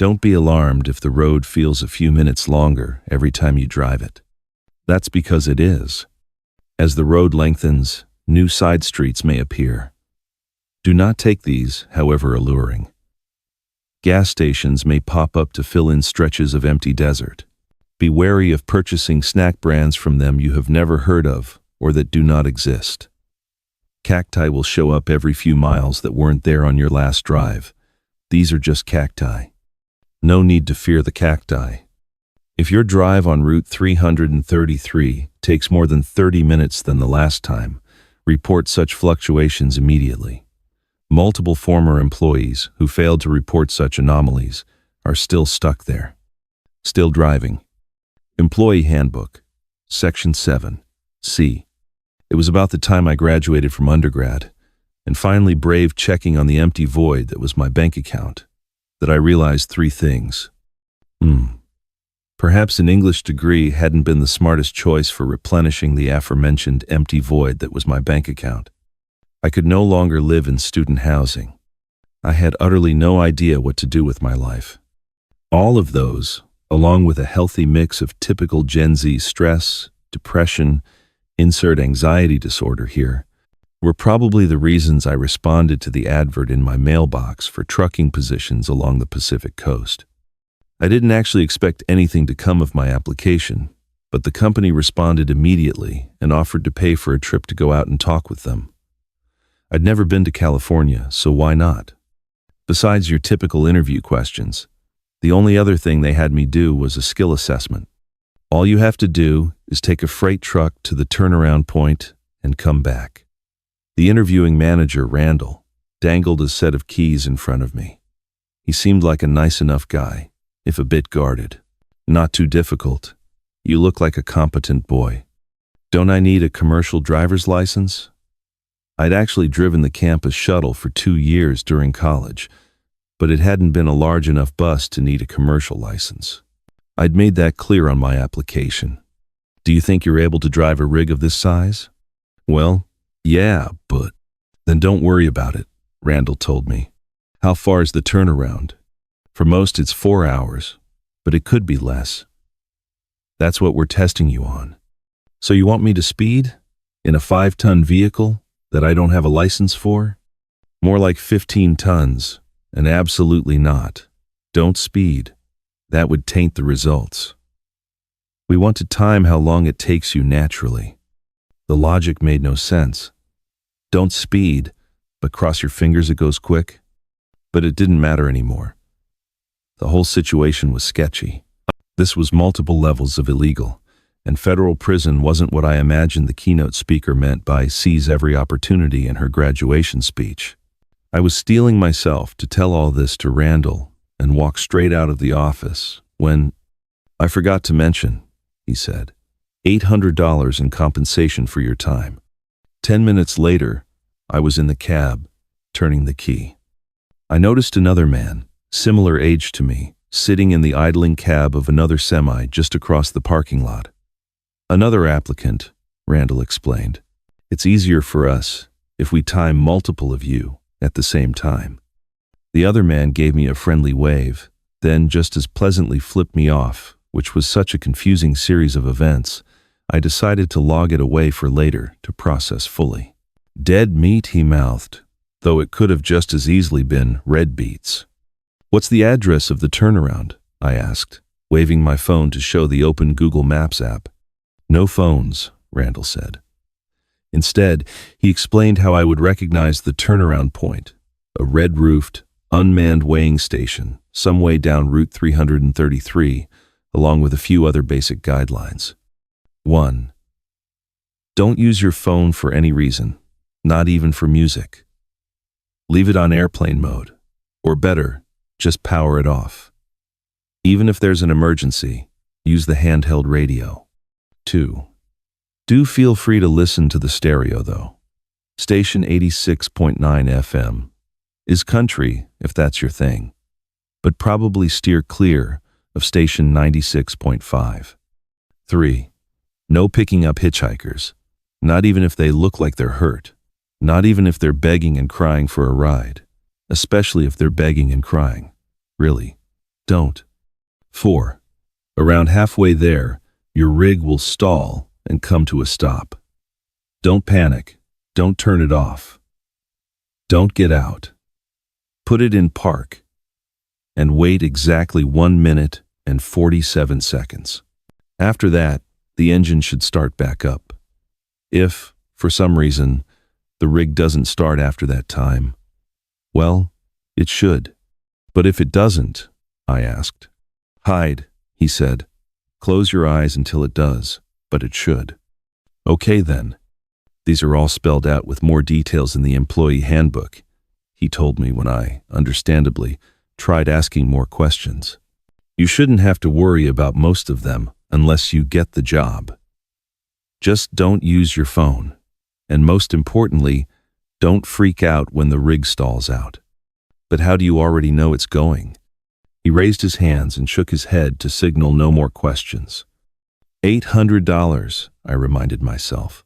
Don't be alarmed if the road feels a few minutes longer every time you drive it. That's because it is. As the road lengthens, new side streets may appear. Do not take these, however alluring. Gas stations may pop up to fill in stretches of empty desert. Be wary of purchasing snack brands from them you have never heard of or that do not exist. Cacti will show up every few miles that weren't there on your last drive. These are just cacti. No need to fear the cacti. If your drive on Route 333 takes more than 30 minutes than the last time, report such fluctuations immediately. Multiple former employees who failed to report such anomalies are still stuck there. Still driving. Employee Handbook, Section 7, C. It was about the time I graduated from undergrad and finally braved checking on the empty void that was my bank account that I realized three things. Perhaps an English degree hadn't been the smartest choice for replenishing the aforementioned empty void that was my bank account. I could no longer live in student housing. I had utterly no idea what to do with my life. All of those, along with a healthy mix of typical Gen Z stress, depression, insert anxiety disorder here, were probably the reasons I responded to the advert in my mailbox for trucking positions along the Pacific Coast. I didn't actually expect anything to come of my application, but the company responded immediately and offered to pay for a trip to go out and talk with them. I'd never been to California, so why not? Besides your typical interview questions, the only other thing they had me do was a skill assessment. All you have to do is take a freight truck to the turnaround point and come back. The interviewing manager, Randall, dangled a set of keys in front of me. He seemed like a nice enough guy, if a bit guarded. Not too difficult. You look like a competent boy. Don't I need a commercial driver's license? I'd actually driven the campus shuttle for 2 years during college, but it hadn't been a large enough bus to need a commercial license. I'd made that clear on my application. Do you think you're able to drive a rig of this size? Well, yeah, but... Then don't worry about it, Randall told me. How far is the turnaround? For most it's 4 hours, but it could be less. That's what we're testing you on. So you want me to speed? In a 5-ton vehicle that I don't have a license for? More like 15 tons, and absolutely not. Don't speed. That would taint the results. We want to time how long it takes you naturally. The logic made no sense. Don't speed, but cross your fingers it goes quick. But it didn't matter anymore. The whole situation was sketchy. This was multiple levels of illegal, and federal prison wasn't what I imagined the keynote speaker meant by seize every opportunity in her graduation speech. I was steeling myself to tell all this to Randall and walk straight out of the office when, I forgot to mention, he said, $800 in compensation for your time. 10 minutes later, I was in the cab, turning the key. I noticed another man, similar age to me, sitting in the idling cab of another semi just across the parking lot. Another applicant, Randall explained. It's easier for us if we time multiple of you at the same time. The other man gave me a friendly wave, then just as pleasantly flipped me off, which was such a confusing series of events, I decided to log it away for later to process fully. Dead meat, he mouthed, though it could have just as easily been red beets. What's the address of the turnaround? I asked, waving my phone to show the open Google Maps app. No phones, Randall said. Instead, he explained how I would recognize the turnaround point, a red-roofed, unmanned weighing station, some way down Route 333, along with a few other basic guidelines. 1. Don't use your phone for any reason, not even for music. Leave it on airplane mode, or better, just power it off. Even if there's an emergency, use the handheld radio. 2. Do feel free to listen to the stereo, though. Station 86.9 FM is country, if that's your thing, but probably steer clear of station 96.5. 3. No picking up hitchhikers, not even if they look like they're hurt, not even if they're begging and crying for a ride, especially if they're begging and crying. Really. Don't. 4. Around halfway there, your rig will stall and come to a stop. Don't panic. Don't turn it off. Don't get out. Put it in park and wait exactly 1 minute and 47 seconds. After that, the engine should start back up. If, for some reason, the rig doesn't start after that time, well, it should. But if it doesn't, I asked. Hide, he said. Close your eyes until it does, but it should. Okay then. These are all spelled out with more details in the employee handbook, he told me when I, understandably, tried asking more questions. You shouldn't have to worry about most of them unless you get the job. Just don't use your phone. And most importantly, don't freak out when the rig stalls out. But how do you already know it's going? He raised his hands and shook his head to signal no more questions. $800, I reminded myself.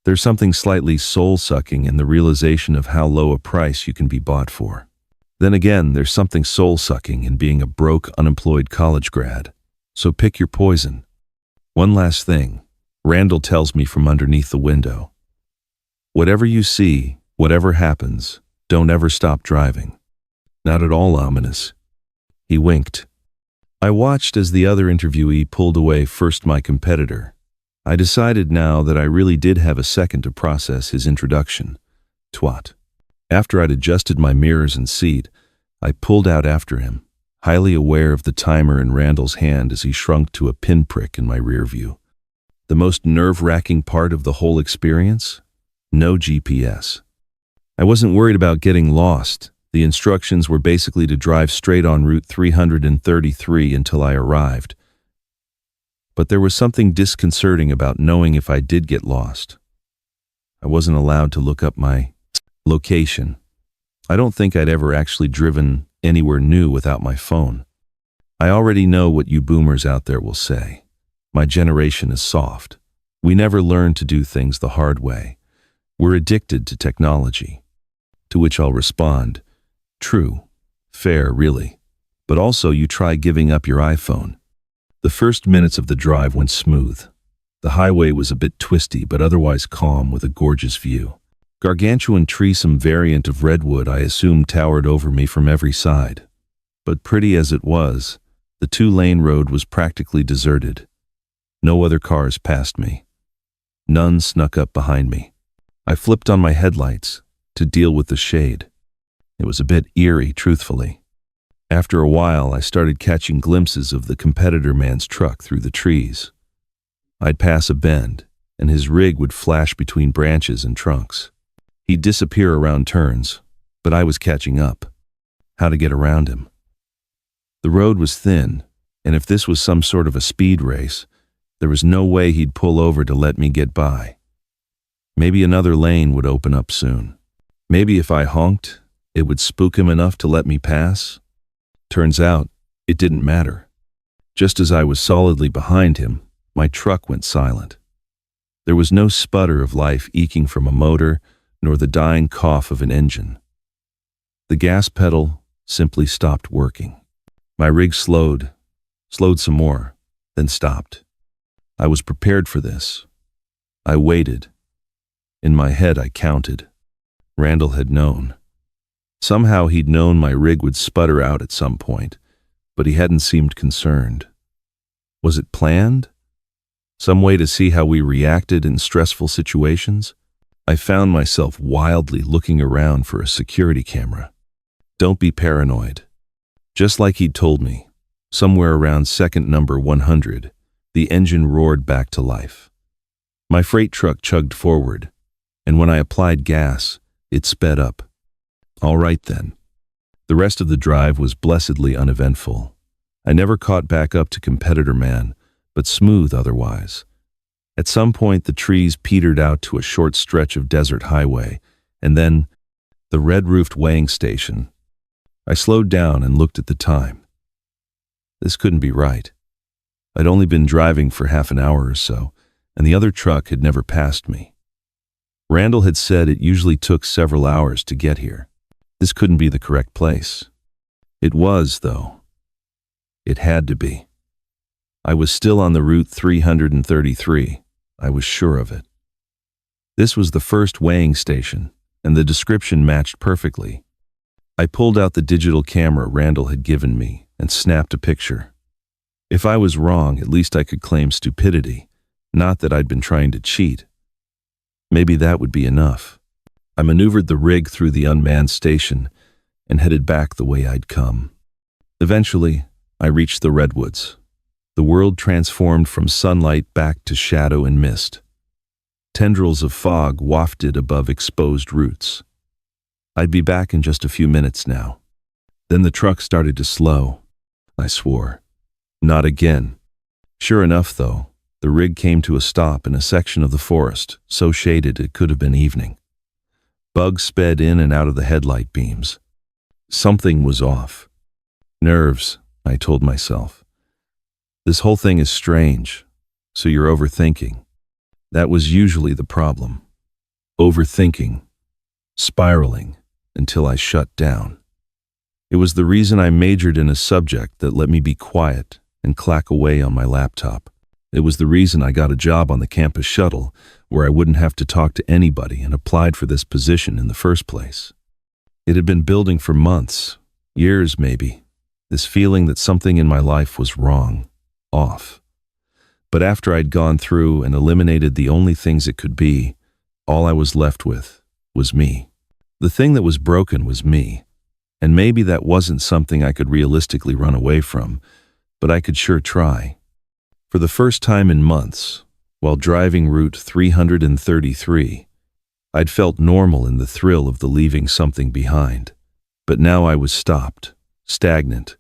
There's something slightly soul-sucking in the realization of how low a price you can be bought for. Then again, there's something soul-sucking in being a broke, unemployed college grad. So pick your poison. One last thing. Randall tells me from underneath the window. Whatever you see, whatever happens, don't ever stop driving. Not at all ominous. He winked. I watched as the other interviewee pulled away, first my competitor. I decided now that I really did have a second to process his introduction. Twat. After I'd adjusted my mirrors and seat, I pulled out after him, highly aware of the timer in Randall's hand as he shrunk to a pinprick in my rear view. The most nerve-wracking part of the whole experience? No GPS. I wasn't worried about getting lost. The instructions were basically to drive straight on Route 333 until I arrived. But there was something disconcerting about knowing if I did get lost. I wasn't allowed to look up my location. I don't think I'd ever actually driven anywhere new without my phone. I already know what you boomers out there will say. My generation is soft. We never learn to do things the hard way. We're addicted to technology. To which I'll respond, true, fair, really. But also you try giving up your iPhone. The first minutes of the drive went smooth. The highway was a bit twisty, but otherwise calm with a gorgeous view. Gargantuan tree, some variant of redwood, I assumed towered over me from every side. But pretty as it was, the two-lane road was practically deserted. No other cars passed me. None snuck up behind me. I flipped on my headlights to deal with the shade. It was a bit eerie, truthfully. After a while, I started catching glimpses of the competitor man's truck through the trees. I'd pass a bend, and his rig would flash between branches and trunks. He'd disappear around turns, but I was catching up. How to get around him? The road was thin, and if this was some sort of a speed race, there was no way he'd pull over to let me get by. Maybe another lane would open up soon. Maybe if I honked, it would spook him enough to let me pass. Turns out, it didn't matter. Just as I was solidly behind him, my truck went silent. There was no sputter of life eking from a motor, nor the dying cough of an engine. The gas pedal simply stopped working. My rig slowed some more, then stopped. I was prepared for this. I waited. In my head, I counted. Randall had known. Somehow he'd known my rig would sputter out at some point, but he hadn't seemed concerned. Was it planned? Some way to see how we reacted in stressful situations? I found myself wildly looking around for a security camera. Don't be paranoid. Just like he'd told me, somewhere around second number 100, the engine roared back to life. My freight truck chugged forward, and when I applied gas, it sped up. All right then. The rest of the drive was blessedly uneventful. I never caught back up to competitor man, but smooth otherwise. At some point the trees petered out to a short stretch of desert highway, and then the red-roofed weighing station. I slowed down and looked at the time. This couldn't be right. I'd only been driving for half an hour or so, and the other truck had never passed me. Randall had said it usually took several hours to get here. This couldn't be the correct place. It was, though. It had to be. I was still on the route 333. I was sure of it. This was the first weighing station, and the description matched perfectly. I pulled out the digital camera Randall had given me and snapped a picture. If I was wrong, at least I could claim stupidity, not that I'd been trying to cheat. Maybe that would be enough. I maneuvered the rig through the unmanned station and headed back the way I'd come. Eventually, I reached the redwoods. The world transformed from sunlight back to shadow and mist. Tendrils of fog wafted above exposed roots. I'd be back in just a few minutes now. Then the truck started to slow. I swore. Not again. Sure enough, though, the rig came to a stop in a section of the forest, so shaded it could have been evening. Bugs sped in and out of the headlight beams. Something was off. Nerves, I told myself. This whole thing is strange, so you're overthinking. That was usually the problem. Overthinking. Spiraling until I shut down. It was the reason I majored in a subject that let me be quiet and clack away on my laptop. It was the reason I got a job on the campus shuttle where I wouldn't have to talk to anybody and applied for this position in the first place. It had been building for months, years maybe, this feeling that something in my life was wrong, off. But after I'd gone through and eliminated the only things it could be, all I was left with was me. The thing that was broken was me, and maybe that wasn't something I could realistically run away from, but I could sure try. For the first time in months, while driving Route 333, I'd felt normal in the thrill of the leaving something behind. But now I was stopped, stagnant,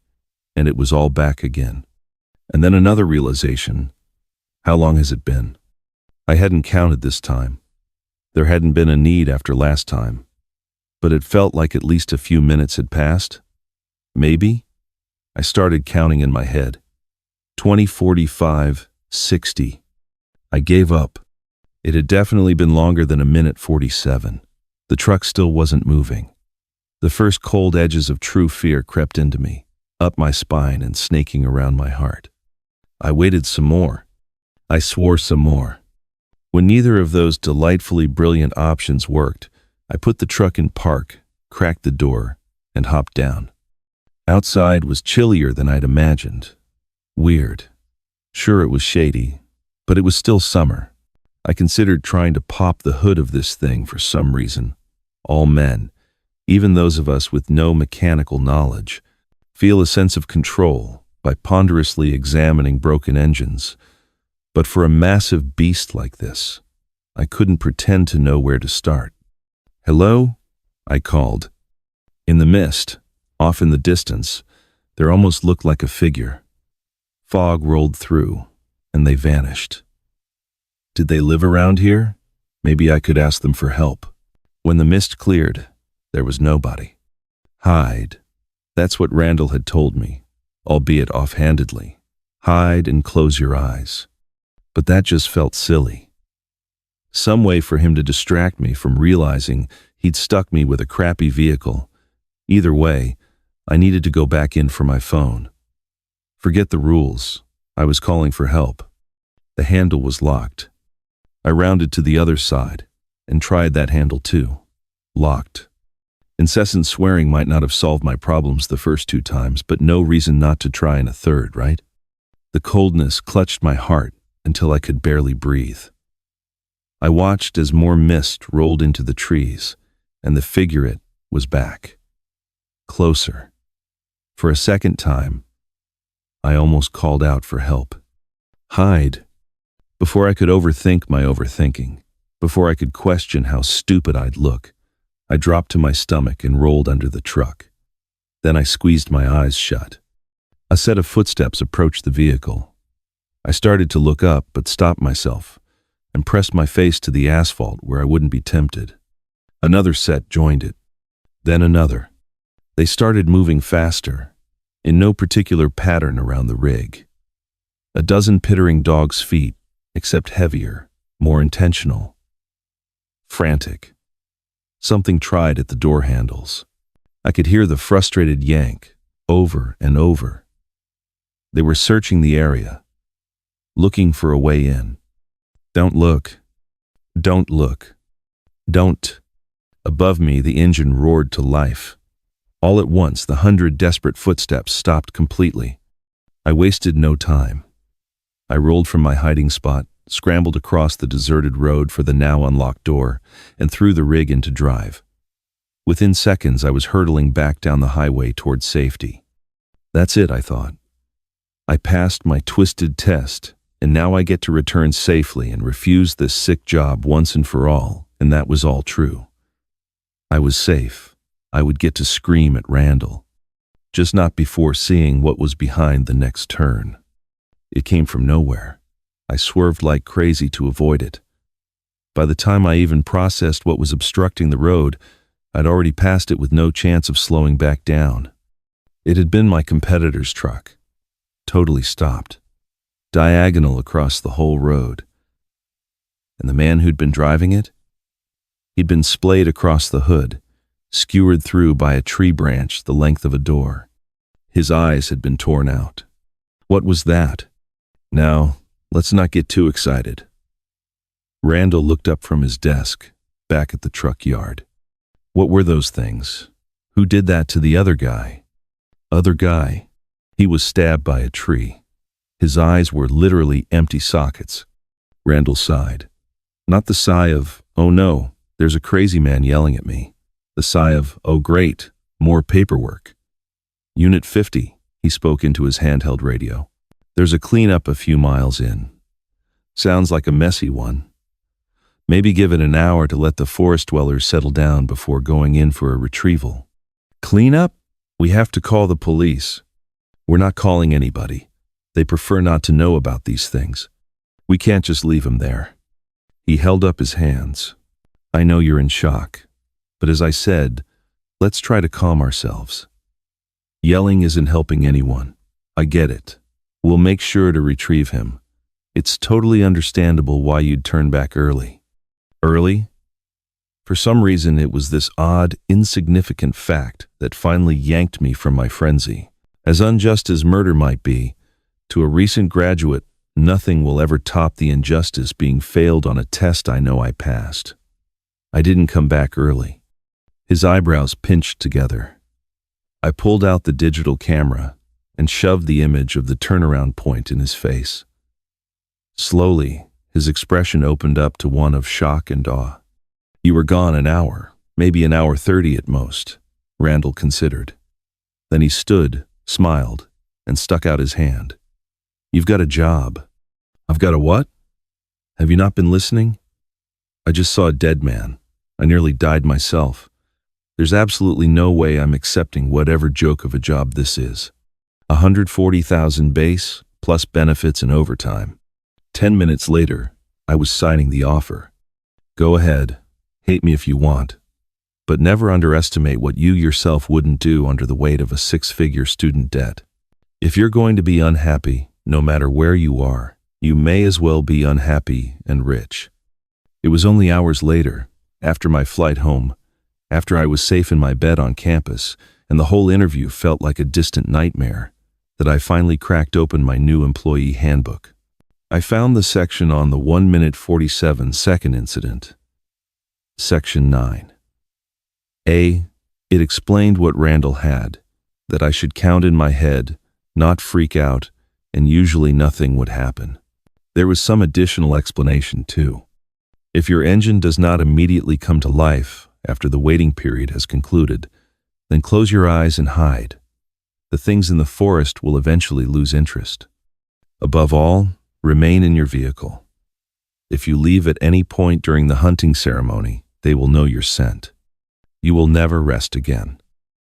and it was all back again. And then another realization. How long has it been? I hadn't counted this time. There hadn't been a need after last time. But it felt like at least a few minutes had passed. Maybe? I started counting in my head. 20, 45, 60. I gave up. It had definitely been longer than a minute 47. The truck still wasn't moving. The first cold edges of true fear crept into me, up my spine and snaking around my heart. I waited some more. I swore some more. When neither of those delightfully brilliant options worked, I put the truck in park, cracked the door, and hopped down. Outside was chillier than I'd imagined. Weird. Sure, it was shady, but it was still summer. I considered trying to pop the hood of this thing for some reason. All men, even those of us with no mechanical knowledge, feel a sense of control by ponderously examining broken engines. But for a massive beast like this, I couldn't pretend to know where to start. "Hello?" I called. In the mist, off in the distance, there almost looked like a figure. Fog rolled through, and they vanished. Did they live around here? Maybe I could ask them for help. When the mist cleared, there was nobody. Hide. That's what Randall had told me, albeit offhandedly. Hide and close your eyes. But that just felt silly. Some way for him to distract me from realizing he'd stuck me with a crappy vehicle. Either way, I needed to go back in for my phone. Forget the rules. I was calling for help. The handle was locked. I rounded to the other side and tried that handle too. Locked. Incessant swearing might not have solved my problems the first 2 times, but no reason not to try in a third, right? The coldness clutched my heart until I could barely breathe. I watched as more mist rolled into the trees, and the figurate was back. Closer. For a second time, I almost called out for help. Hide. Before I could overthink my overthinking, before I could question how stupid I'd look, I dropped to my stomach and rolled under the truck. Then I squeezed my eyes shut. A set of footsteps approached the vehicle. I started to look up, but stopped myself and pressed my face to the asphalt where I wouldn't be tempted. Another set joined it. Then another. They started moving faster, in no particular pattern around the rig. A dozen pittering dogs' feet, except heavier, more intentional. Frantic. Something tried at the door handles. I could hear the frustrated yank, over and over. They were searching the area, looking for a way in. Don't look. Don't look. Don't. Above me, the engine roared to life. All at once, the 100 desperate footsteps stopped completely. I wasted no time. I rolled from my hiding spot, scrambled across the deserted road for the now unlocked door, and threw the rig into drive. Within seconds, I was hurtling back down the highway toward safety. That's it, I thought. I passed my twisted test, and now I get to return safely and refuse this sick job once and for all, and that was all true. I was safe. I would get to scream at Randall, just not before seeing what was behind the next turn. It came from nowhere. I swerved like crazy to avoid it. By the time I even processed what was obstructing the road, I'd already passed it with no chance of slowing back down. It had been my competitor's truck, totally stopped, diagonal across the whole road. And the man who'd been driving it? He'd been splayed across the hood, skewered through by a tree branch the length of a door. His eyes had been torn out. What was that? Now, let's not get too excited. Randall looked up from his desk, back at the truck yard. What were those things? Who did that to the other guy? Other guy? He was stabbed by a tree. His eyes were literally empty sockets. Randall sighed. Not the sigh of, oh no, there's a crazy man yelling at me. The sigh of, oh great, more paperwork. Unit 50, he spoke into his handheld radio. There's a cleanup a few miles in. Sounds like a messy one. Maybe give it an hour to let the forest dwellers settle down before going in for a retrieval. Cleanup? We have to call the police. We're not calling anybody. They prefer not to know about these things. We can't just leave him there. He held up his hands. I know you're in shock, but as I said, let's try to calm ourselves. Yelling isn't helping anyone. I get it. We'll make sure to retrieve him. It's totally understandable why you'd turn back early. Early? For some reason, it was this odd, insignificant fact that finally yanked me from my frenzy. As unjust as murder might be, to a recent graduate, nothing will ever top the injustice being failed on a test I know I passed. I didn't come back early. His eyebrows pinched together. I pulled out the digital camera and shoved the image of the turnaround point in his face. Slowly, his expression opened up to one of shock and awe. You were gone an hour, maybe an hour 30 at most, Randall considered. Then he stood, smiled, and stuck out his hand. You've got a job. I've got a what? Have you not been listening? I just saw a dead man. I nearly died myself. There's absolutely no way I'm accepting whatever joke of a job this is. 140,000 base, plus benefits and overtime. 10 minutes later, I was signing the offer. Go ahead, hate me if you want, but never underestimate what you yourself wouldn't do under the weight of a 6-figure student debt. If you're going to be unhappy, no matter where you are, you may as well be unhappy and rich. It was only hours later, after my flight home, after I was safe in my bed on campus, and the whole interview felt like a distant nightmare, that I finally cracked open my new employee handbook. I found the section on the 1-minute 47-second incident. Section 9. A. It explained what Randall had, that I should count in my head, not freak out, and usually nothing would happen. There was some additional explanation, too. If your engine does not immediately come to life after the waiting period has concluded, then close your eyes and hide. The things in the forest will eventually lose interest. Above all, remain in your vehicle. If you leave at any point during the hunting ceremony, they will know your scent. You will never rest again.